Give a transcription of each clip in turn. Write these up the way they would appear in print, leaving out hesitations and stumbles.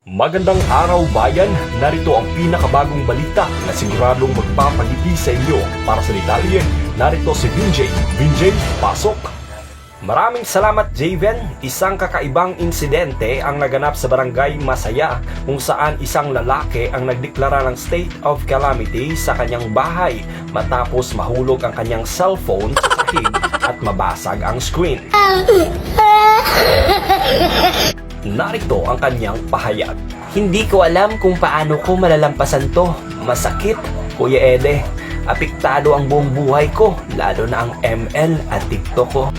Magandang araw bayan, narito ang pinakabagong balita na siguradong magpapangiti sa inyo. Para sa detalye, narito si Vinjay. Vinjay, pasok! Maraming salamat Javen. Isang kakaibang insidente ang naganap sa barangay Masaya kung saan isang lalaki ang nagdeklara ng state of calamity sa kanyang bahay matapos mahulog ang kanyang cellphone sa sahig at mabasag ang screen. Narito ang kanyang pahayag. Hindi ko alam kung paano ko malalampasan to. Masakit, Kuya Ede. Apektado ang buong buhay ko, lalo na ang ML at TikTok ko.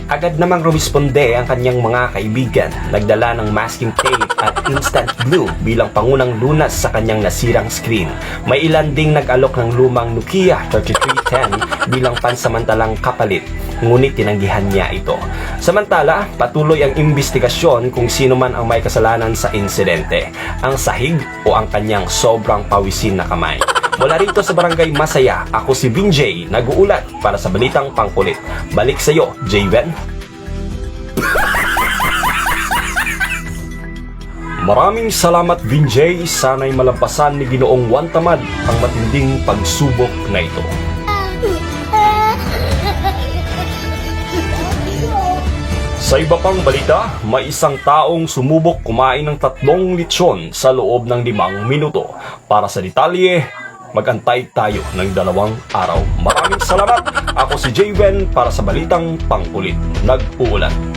Agad namang rumisponde ang kanyang mga kaibigan. Nagdala ng masking tape at instant glue bilang pangunang lunas sa kanyang nasirang screen. May ilan ding nag-alok ng lumang Nokia 3310 bilang pansamantalang kapalit. Ngunit tinanggihan niya ito. Samantala, patuloy ang imbestigasyon kung sino man ang may kasalanan sa insidente. Ang sahig o ang kanyang sobrang pawisin na kamay. Mula rito sa Barangay Masaya, ako si Vinjay, nag-uulat para sa Balitang Pangkulit. Balik sa'yo, Javen. Maraming salamat Vinjay, sana'y malampasan ni Ginoong Juan Tamad ang matinding pagsubok na ito. Sa iba pang balita, may isang taong sumubok kumain ng 3 lechon sa loob ng 5 minuto. Para sa detalye, mag-antay tayo ng 2 araw. Maraming salamat. Ako si Javen para sa Balitang Pangkulit. Nag-uulat.